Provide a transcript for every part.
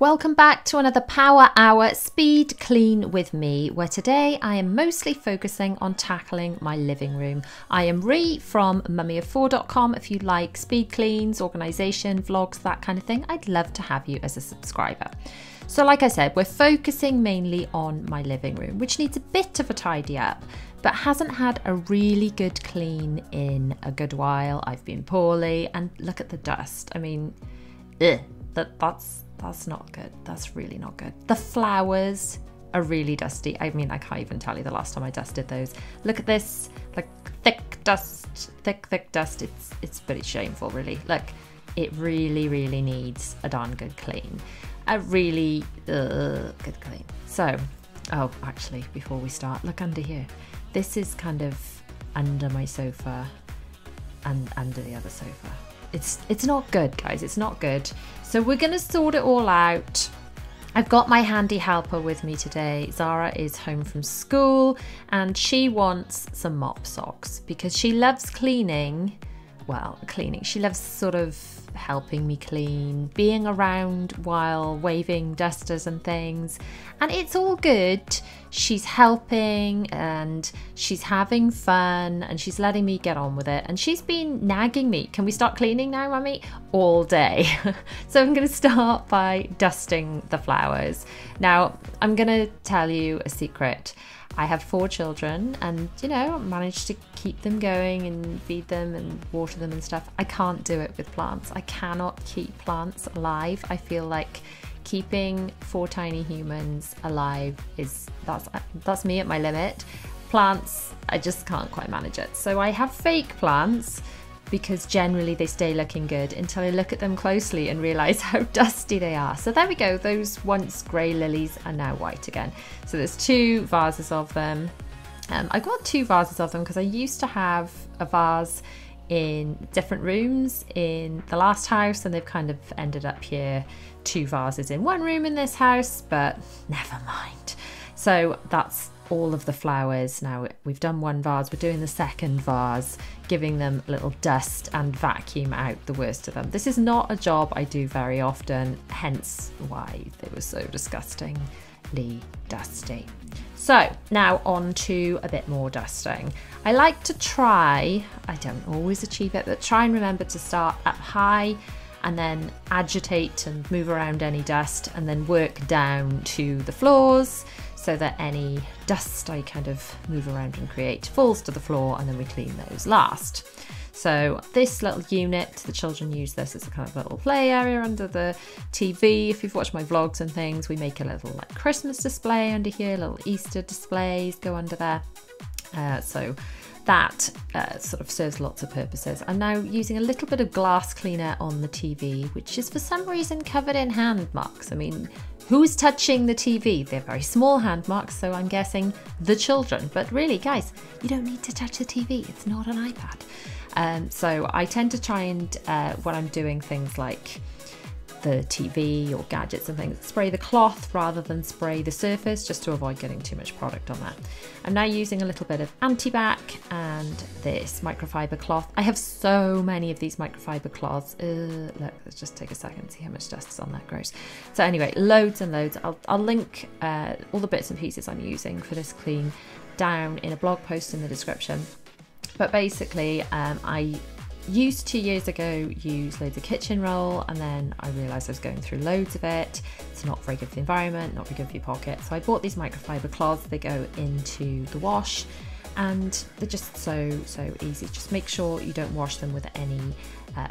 Welcome back to another Power Hour Speed Clean with me, where today I am mostly focusing on tackling my living room. I am Ree from mummyof4.com. If you like speed cleans, organisation, vlogs, that kind of thing, I'd love to have you as a subscriber. So like I said, we're focusing mainly on my living room, which needs a bit of a tidy up, but hasn't had a really good clean in a good while. I've been poorly, and look at the dust. I mean, that's not good. That's really not good. The flowers are really dusty. I mean, I can't even tell you the last time I dusted those. Look at this, like thick dust, thick dust. It's pretty shameful, really. Look, it really needs a darn good clean. A really good clean. So, oh, actually, before we start, look under here. This is kind of under my sofa and under the other sofa. It's not good, guys. It's not good. So we're going to sort it all out. I've got my handy helper with me today. Zara is home from school and she wants some mop socks because she loves cleaning. Well, cleaning. She loves sort of helping me clean, being around while waving dusters and things. And it's all good. She's helping and she's having fun and she's letting me get on with it. And she's been nagging me, can we start cleaning now, Mummy? All day. So I'm going to start by dusting the flowers. Now, I'm going to tell you a secret. I have 4 children and, you know, managed to keep them going and feed them and water them and stuff. I can't do it with plants. I cannot keep plants alive. I feel like keeping 4 tiny humans alive that's me at my limit. Plants, I just can't quite manage it. So I have fake plants because generally they stay looking good until I look at them closely and realise how dusty they are. So there we go, those once grey lilies are now white again. So there's 2 vases of them. I got 2 vases of them because I used to have a vase in different rooms in the last house and they've kind of ended up here, 2 vases in one room in this house, but never mind. So that's all of the flowers. Now we've done 1 vase, we're doing the 2nd vase, giving them a little dust and vacuum out the worst of them. This is not a job I do very often, hence why they were so disgustingly dusty. So now on to a bit more dusting. I like to try, I don't always achieve it, but try and remember to start up high and then agitate and move around any dust and then work down to the floors so that any dust I kind of move around and create falls to the floor and then we clean those last. So this little unit, the children use this as a kind of little play area under the TV. If you've watched my vlogs and things, we make a little like Christmas display under here, little Easter displays go under there. So that sort of serves lots of purposes. I'm now using a little bit of glass cleaner on the TV, which is for some reason covered in hand marks. I mean, who's touching the TV? They're very small hand marks, so I'm guessing the children. But really, guys, you don't need to touch the TV. It's not an iPad. So I tend to try and, when I'm doing things like the TV or gadgets and things, spray the cloth rather than spray the surface, just to avoid getting too much product on that. I'm now using a little bit of antibac and this microfiber cloth. I have so many of these microfiber cloths. Look, let's just take a second, see how much dust is on that. Gross. So anyway, loads and loads. I'll link all the bits and pieces I'm using for this clean down in a blog post in the description. But basically, I used 2 years ago use loads of kitchen roll, and then I realised I was going through loads of it. It's not very good for the environment, not very good for your pocket. So I bought these microfiber cloths. They go into the wash and they're just so easy. Just make sure you don't wash them with any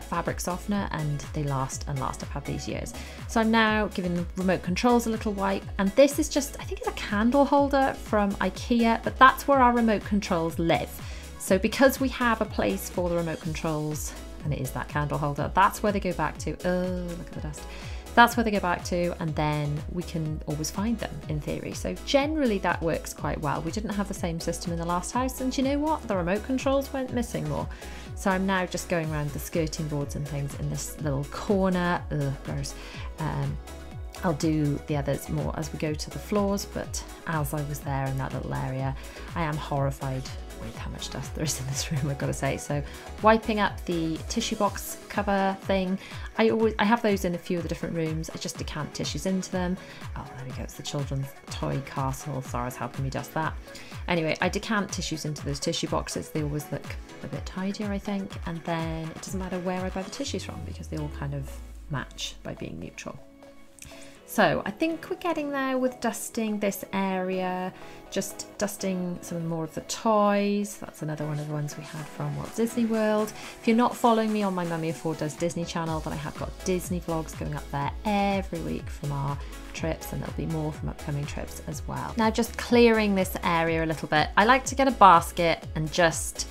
fabric softener and they last and last. I've had these years. So I'm now giving the remote controls a little wipe, and this is just, I think it's a candle holder from IKEA, but that's where our remote controls live. So because we have a place for the remote controls, and it is that candle holder, that's where they go back to. Oh, look at the dust. That's where they go back to, and then we can always find them in theory. So generally that works quite well. We didn't have the same system in the last house, and you know what? The remote controls went missing more. So I'm now just going around the skirting boards and things in this little corner. Ugh, gross. I'll do the others more as we go to the floors, but as I was there in that little area, I am horrified with how much dust there is in this room, I've got to say. So wiping up the tissue box cover thing. I have those in a few of the different rooms. I just decant tissues into them. Oh, there we go, it's the children's toy castle. Zara's helping me dust that. Anyway, I decant tissues into those tissue boxes. They always look a bit tidier, I think. And then it doesn't matter where I buy the tissues from because they all kind of match by being neutral. So I think we're getting there with dusting this area, just dusting some more of the toys. That's another one of the ones we had from Walt Disney World. If you're not following me on my Mummy of Four Does Disney channel, then I have got Disney vlogs going up there every week from our trips, and there'll be more from upcoming trips as well. Now just clearing this area a little bit, I like to get a basket and just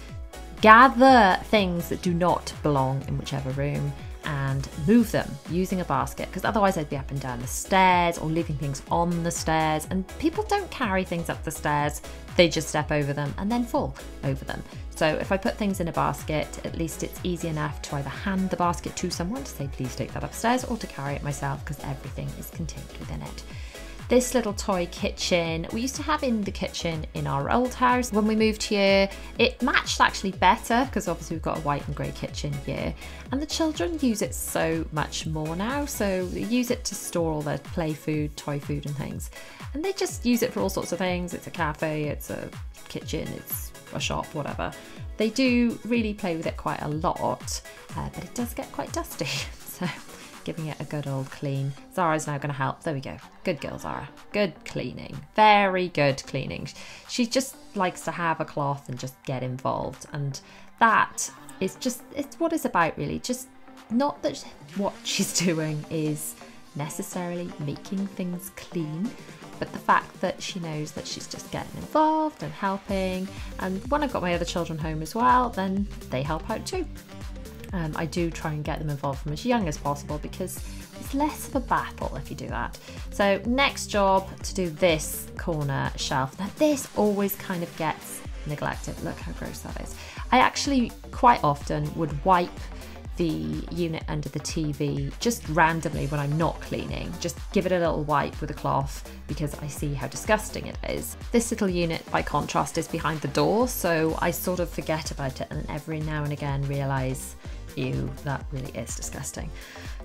gather things that do not belong in whichever room and move them using a basket, because otherwise I'd be up and down the stairs or leaving things on the stairs, and people don't carry things up the stairs, they just step over them and then fall over them. So if I put things in a basket, at least it's easy enough to either hand the basket to someone to say please take that upstairs, or to carry it myself because everything is contained within it. This little toy kitchen we used to have in the kitchen in our old house. When we moved here, it matched actually better because obviously we've got a white and grey kitchen here, and the children use it so much more now. So they use it to store all their play food, toy food and things, and they just use it for all sorts of things. It's a cafe, it's a kitchen, it's a shop, whatever. They do really play with it quite a lot, but it does get quite dusty. So giving it a good old clean. Zara's now going to help. There we go. Good girl, Zara. Good cleaning. Very good cleaning. She just likes to have a cloth and just get involved. And that is just, it's what it's about really. Just not that what she's doing is necessarily making things clean, but the fact that she knows that she's just getting involved and helping. And when I've got my other children home as well, then they help out too. I do try and get them involved from as young as possible because it's less of a battle if you do that. So next job, to do this corner shelf. Now this always kind of gets neglected. Look how gross that is. I actually quite often would wipe the unit under the TV just randomly when I'm not cleaning. Just give it a little wipe with a cloth because I see how disgusting it is. This little unit by contrast is behind the door, so I sort of forget about it and then every now and again realise, ew, that really is disgusting.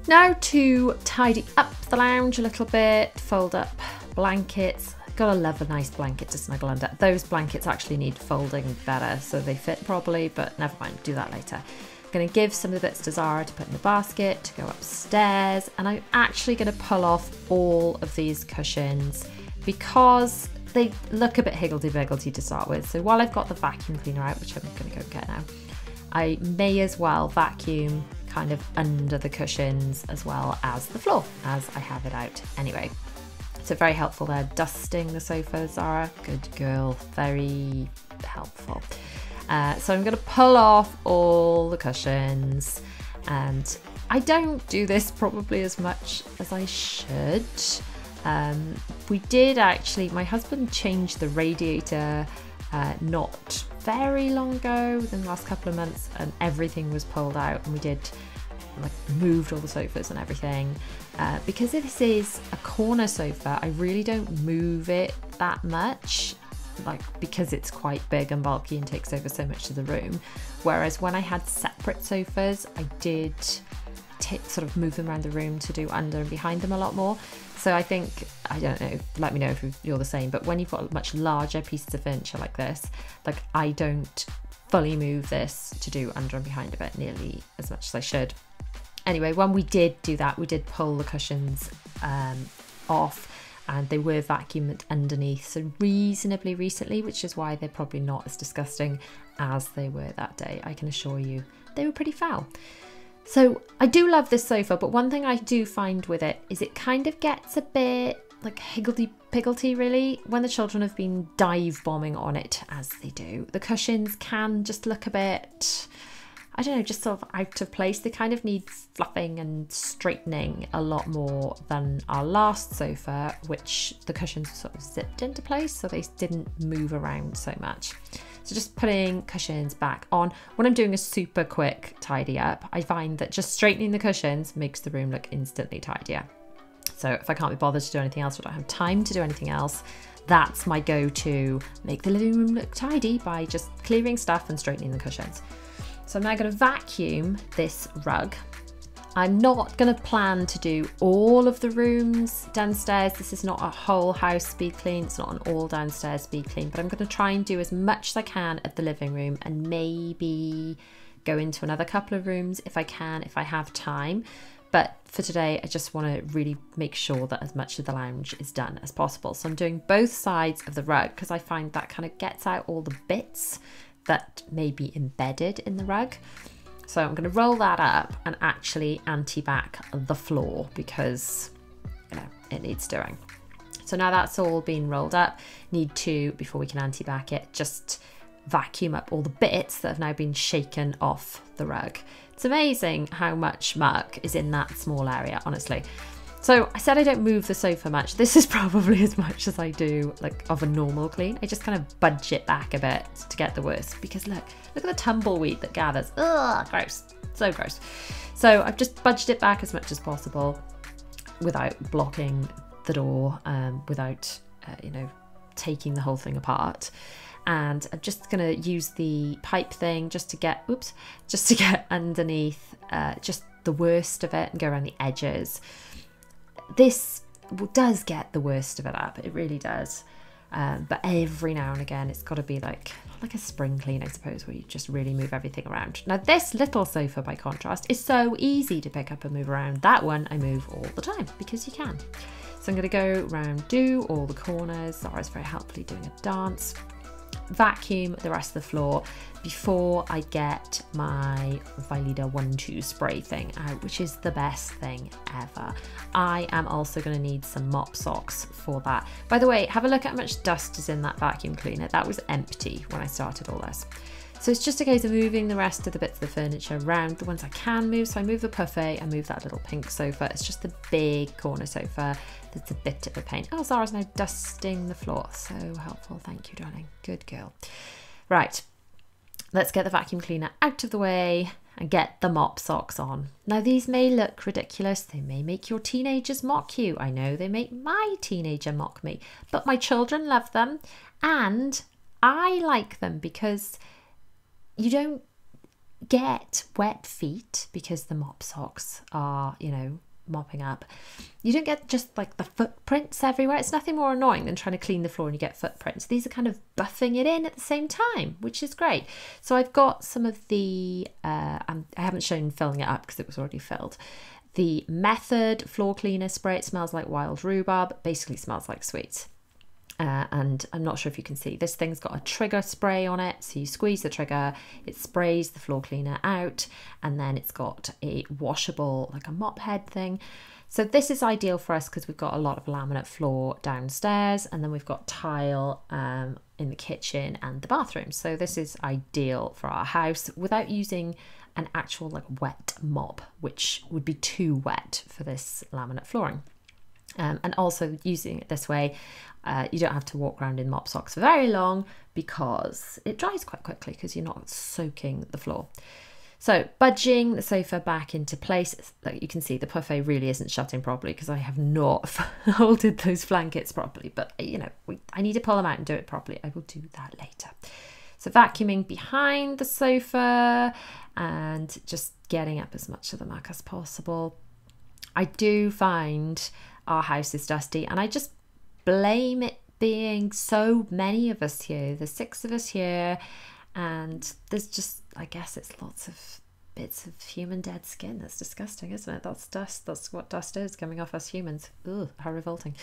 Now to tidy up the lounge a little bit, fold up blankets. Gotta love a nice blanket to snuggle under. Those blankets actually need folding better so they fit properly, but never mind, do that later. I'm gonna give some of the bits to Zara to put in the basket, to go upstairs, and I'm actually gonna pull off all of these cushions because they look a bit higgledy-piggledy to start with. So while I've got the vacuum cleaner out, which I'm gonna go get now, I may as well vacuum kind of under the cushions as well as the floor, as I have it out anyway. So very helpful there. Dusting the sofa, Zara, good girl, very helpful. So I'm going to pull off all the cushions, and I don't do this probably as much as I should. We did actually, my husband changed the radiator not very long ago, within the last couple of months, and everything was pulled out, and we did like moved all the sofas and everything. Because this is a corner sofa, I really don't move it that much, like because it's quite big and bulky and takes over so much of the room. Whereas when I had separate sofas, I did sort of move them around the room to do under and behind them a lot more. So I think, I don't know, let me know if you're the same, but when you've got much larger pieces of furniture like this, like I don't fully move this to do under and behind of it nearly as much as I should. Anyway, when we did do that, we did pull the cushions off, and they were vacuumed underneath, so reasonably recently, which is why they're probably not as disgusting as they were that day. I can assure you they were pretty foul. So I do love this sofa, but one thing I do find with it is it kind of gets a bit like higgledy-piggledy really. When the children have been dive bombing on it, as they do, the cushions can just look a bit, I don't know, just sort of out of place. They kind of need fluffing and straightening a lot more than our last sofa, which the cushions sort of zipped into place, so they didn't move around so much. So just putting cushions back on. When I'm doing a super quick tidy up, I find that just straightening the cushions makes the room look instantly tidier. So if I can't be bothered to do anything else, or don't have time to do anything else, That's my go-to, make the living room look tidy by just clearing stuff and straightening the cushions. So I'm now going to vacuum this rug. I'm not going to plan to do all of the rooms downstairs. This is not a whole house speed clean. It's not an all downstairs speed clean, but I'm going to try and do as much as I can at the living room and maybe go into another couple of rooms if I can, if I have time. But for today, I just want to really make sure that as much of the lounge is done as possible. So I'm doing both sides of the rug because I find that kind of gets out all the bits that may be embedded in the rug. So I'm going to roll that up and actually anti-back the floor because, you know, it needs doing. So now that's all been rolled up, need to, before we can anti-back it, just vacuum up all the bits that have now been shaken off the rug. It's amazing how much muck is in that small area, honestly. So I said I don't move the sofa much. This is probably as much as I do like of a normal clean. I just kind of budge it back a bit to get the worst because look at the tumbleweed that gathers. Ugh, gross, so gross. So I've just budged it back as much as possible without blocking the door, without, you know, taking the whole thing apart. And I'm just gonna use the pipe thing just to get, just to get underneath just the worst of it and go around the edges. This does get the worst of it up, it really does. But every now and again, it's got to be like a spring clean, I suppose, where you just really move everything around. Now, this little sofa, by contrast, is so easy to pick up and move around. That one I move all the time because you can. So I'm going to go around, do all the corners. Zara's very helpfully doing a dance. Vacuum the rest of the floor before I get my Veleda 1-2 spray thing out, which is the best thing ever. I am also going to need some mop socks for that. By the way, have a look at how much dust is in that vacuum cleaner. That was empty when I started all this. So it's just a case of moving the rest of the bits of the furniture around, the ones I can move. So I move the buffet, I move that little pink sofa. It's just the big corner sofa that's a bit of a pain. Oh, Zara's now dusting the floor. So helpful. Thank you, darling. Good girl. Right, let's get the vacuum cleaner out of the way and get the mop socks on. Now, these may look ridiculous. They may make your teenagers mock you. I know they make my teenager mock me, but my children love them and I like them because you don't get wet feet because the mop socks are, you know, mopping up. You don't get just like the footprints everywhere. It's nothing more annoying than trying to clean the floor and you get footprints. These are kind of buffing it in at the same time, which is great. So I've got some of the, I haven't shown filling it up because it was already filled. The Method floor cleaner spray. It smells like wild rhubarb, basically smells like sweets. And I'm not sure if you can see, this thing's got a trigger spray on it. So you squeeze the trigger, it sprays the floor cleaner out, and then it's got a washable, like a mop head thing. So this is ideal for us because we've got a lot of laminate floor downstairs, and then we've got tile in the kitchen and the bathroom. So this is ideal for our house without using an actual like wet mop, which would be too wet for this laminate flooring. And also using it this way, you don't have to walk around in mop socks for very long because it dries quite quickly because you're not soaking the floor. So budging the sofa back into place, like you can see the buffet really isn't shutting properly because I have not folded those blankets properly, but you know, I need to pull them out and do it properly. I will do that later. So vacuuming behind the sofa and just getting up as much of the muck as possible. I do find our house is dusty and I just blame it being so many of us here. There's 6 of us here and there's just, I guess it's lots of bits of human dead skin. That's disgusting, isn't it? That's dust. That's what dust is, coming off us humans. Ugh, how revolting.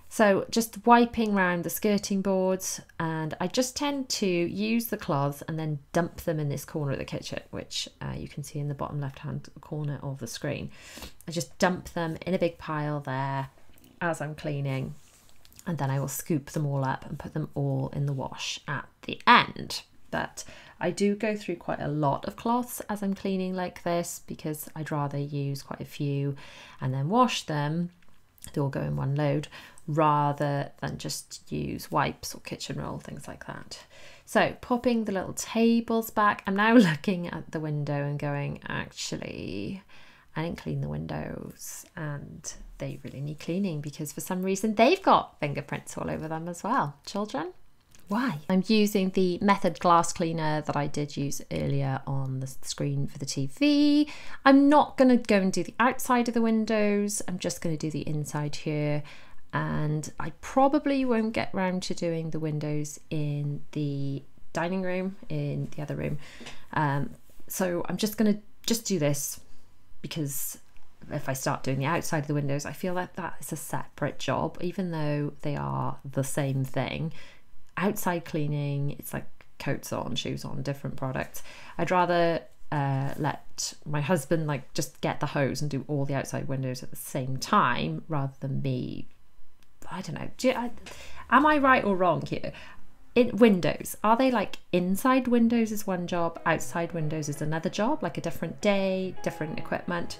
So just wiping around the skirting boards, and I just tend to use the cloths and then dump them in this corner of the kitchen, which you can see in the bottom left hand corner of the screen. I just dump them in a big pile there as I'm cleaning, and then I will scoop them all up and put them all in the wash at the end. But I do go through quite a lot of cloths as I'm cleaning like this because I'd rather use quite a few and then wash them. They all go in one load rather than just use wipes or kitchen roll, things like that. So popping the little tables back, I'm now looking at the window and going, actually, I didn't clean the windows and they really need cleaning because for some reason they've got fingerprints all over them as well. Children, why? I'm using the Method glass cleaner that I did use earlier on the screen for the TV. I'm not going to go and do the outside of the windows. I'm just going to do the inside here. And I probably won't get round to doing the windows in the dining room, in the other room. So I'm just going to do this because if I start doing the outside of the windows, I feel like that is a separate job, even though they are the same thing. Outside cleaning, it's like coats on, shoes on, different products. I'd rather let my husband like just get the hose and do all the outside windows at the same time rather than me. I don't know. Am I right or wrong here? Windows, are they like inside windows is one job, outside windows is another job, like a different day, different equipment?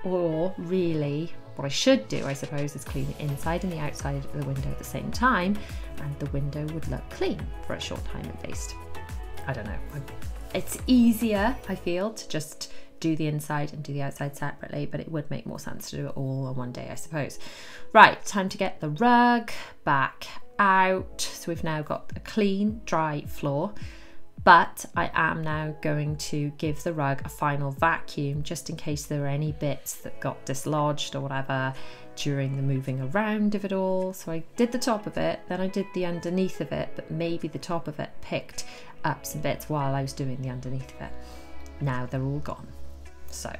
Or really, what I should do, I suppose, is clean the inside and the outside of the window at the same time, and the window would look clean for a short time at least. I don't know. It's easier, I feel, to just do the inside and do the outside separately, but it would make more sense to do it all on one day, I suppose. Right, time to get the rug back out. So we've now got a clean, dry floor, but I am now going to give the rug a final vacuum just in case there are any bits that got dislodged or whatever during the moving around of it all. So I did the top of it, then I did the underneath of it, but maybe the top of it picked up some bits while I was doing the underneath of it. Now they're all gone. So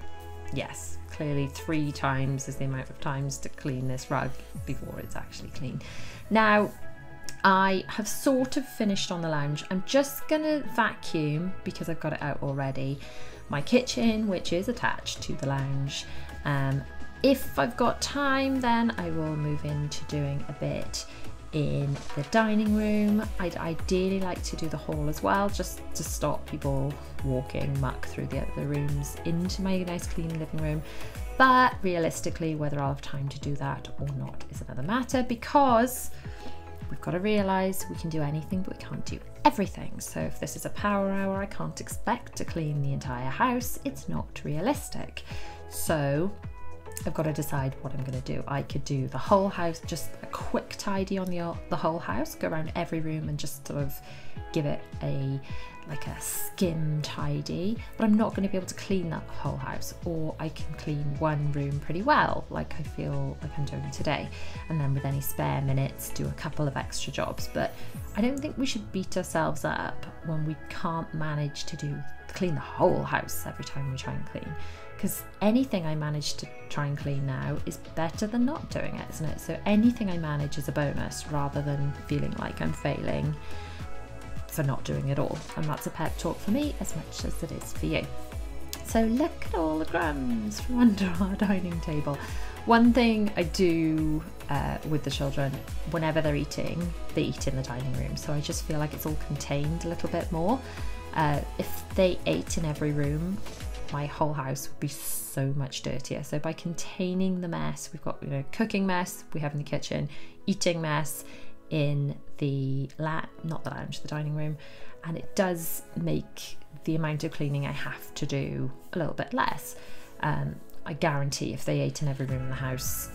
yes, clearly 3 times is the amount of times to clean this rug before it's actually clean. Now I have sort of finished on the lounge. I'm just gonna vacuum, because I've got it out already, my kitchen, which is attached to the lounge. If I've got time, then I will move into doing a bit in the dining room. I'd ideally like to do the hall as well, just to stop people walking muck through the other rooms into my nice clean living room. But realistically, whether I'll have time to do that or not is another matter, because we've got to realise we can do anything, but we can't do everything. So if this is a power hour, I can't expect to clean the entire house. It's not realistic. So I've got to decide what I'm going to do. I could do the whole house, just a quick tidy on the whole house, go around every room and just sort of give it a skim tidy, but I'm not going to be able to clean that whole house. Or I can clean one room pretty well, like I feel like I'm doing today, and then with any spare minutes do a couple of extra jobs. But I don't think we should beat ourselves up when we can't manage to clean the whole house every time we try and clean, because anything I manage to try and clean now is better than not doing it, isn't it? So anything I manage is a bonus, rather than feeling like I'm failing for not doing it all. And that's a pep talk for me as much as it is for you. So look at all the crumbs from under our dining table. One thing I do with the children, whenever they're eating, they eat in the dining room. So I just feel like it's all contained a little bit more. If they ate in every room, my whole house would be so much dirtier. So by containing the mess, we've got, cooking mess we have in the kitchen, eating mess in the the dining room, and it does make the amount of cleaning I have to do a little bit less. I guarantee if they ate in every room in the house,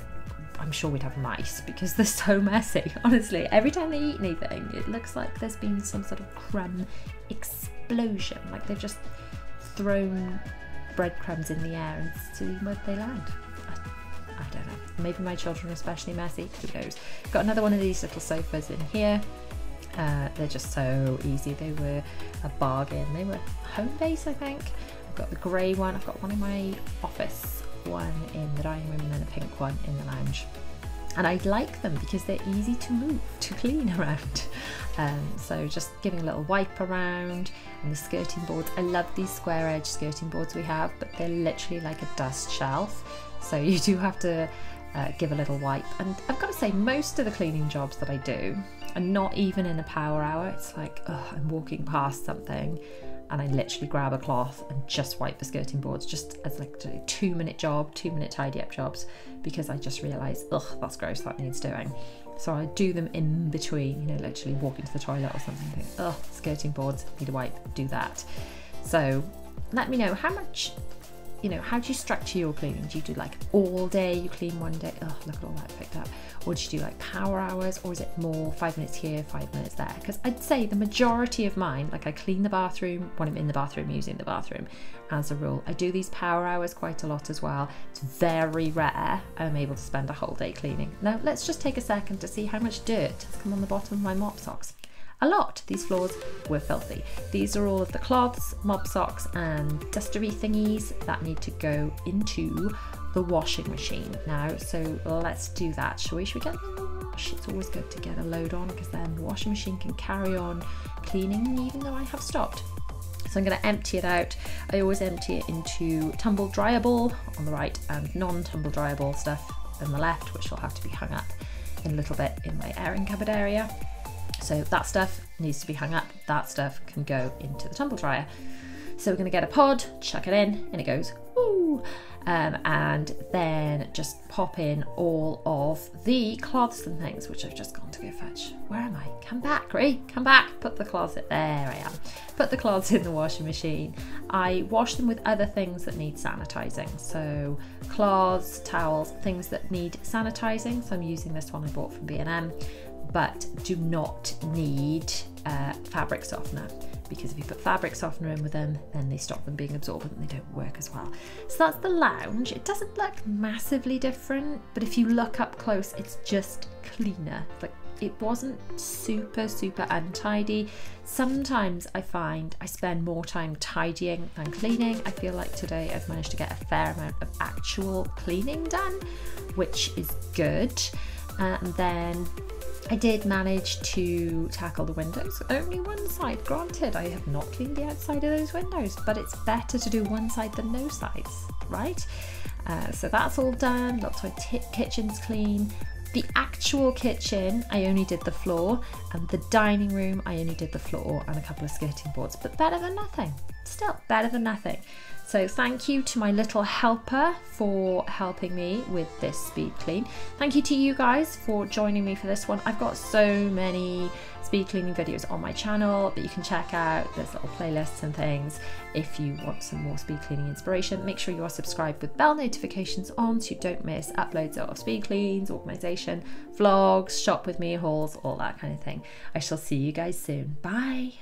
I'm sure we'd have mice, because they're so messy. Honestly, every time they eat anything, it looks like there's been some sort of crumb explosion, like they've just thrown breadcrumbs in the air and see where they land. I don't know. Maybe my children are especially messy. Who knows? Got another one of these little sofas in here. They're just so easy. They were a bargain. They were Homebase, I think. I've got the grey one. I've got one in my office, one in the dining room, and then a pink one in the lounge. And I like them because they're easy to move, to clean around. So just giving a little wipe around. And the skirting boards, I love these square edge skirting boards we have, but they're literally like a dust shelf. So you do have to give a little wipe. And I've got to say, most of the cleaning jobs that I do are not even in a power hour. It's like, I'm walking past something and I literally grab a cloth and just wipe the skirting boards, just as like a 2-minute job, 2-minute tidy up jobs, because I just realise, that's gross, that needs doing. So I do them in between, literally walking to the toilet or something, think, skirting boards, need a wipe, do that. So let me know, how much you know, how do you structure your cleaning? Do you do like all day, you clean one day? Oh, look at all that picked up. Or do you do like power hours, or is it more 5 minutes here, 5 minutes there? Because I'd say the majority of mine, like I clean the bathroom when I'm in the bathroom, using the bathroom as a rule. I do these power hours quite a lot as well. It's very rare I'm able to spend a whole day cleaning. Now let's just take a second to see how much dirt has come on the bottom of my mop socks. A lot. These floors were filthy. These are all of the cloths, mop socks and dustery thingies that need to go into the washing machine now. So let's do that, shall we? Should we get them in the wash? It's always good to get a load on, because then the washing machine can carry on cleaning even though I have stopped. So I'm going to empty it out. I always empty it into tumble dryable on the right and non-tumble dryable stuff on the left, which will have to be hung up in a little bit in my airing cupboard area. So that stuff needs to be hung up. That stuff can go into the tumble dryer. So we're going to get a pod, chuck it in, and it goes woo. And then just pop in all of the cloths and things, which I've just gone to go fetch. Where am I? Come back, Ray, come back. Put the cloths in. There I am. Put the cloths in the washing machine. I wash them with other things that need sanitizing. So cloths, towels, things that need sanitizing. So I'm using this one I bought from B&M, but do not need fabric softener, because if you put fabric softener in with them, then they stop them being absorbent and they don't work as well. So that's the lounge. It doesn't look massively different, but if you look up close, it's just cleaner. Like, it wasn't super untidy. Sometimes I find I spend more time tidying than cleaning. I feel like today I've managed to get a fair amount of actual cleaning done, which is good. And then I did manage to tackle the windows. Only one side, granted, I have not cleaned the outside of those windows, but it's better to do one side than no sides, right? So that's all done. Lots of my kitchen's clean. The actual kitchen, I only did the floor, and the dining room, I only did the floor and a couple of skirting boards, but better than nothing. Still better than nothing. So thank you to my little helper for helping me with this speed clean. Thank you to you guys for joining me for this one. I've got so many speed cleaning videos on my channel that you can check out. There's little playlists and things if you want some more speed cleaning inspiration. Make sure you are subscribed with bell notifications on so you don't miss uploads of speed cleans, organisation, vlogs, shop with me hauls, all that kind of thing. I shall see you guys soon. Bye.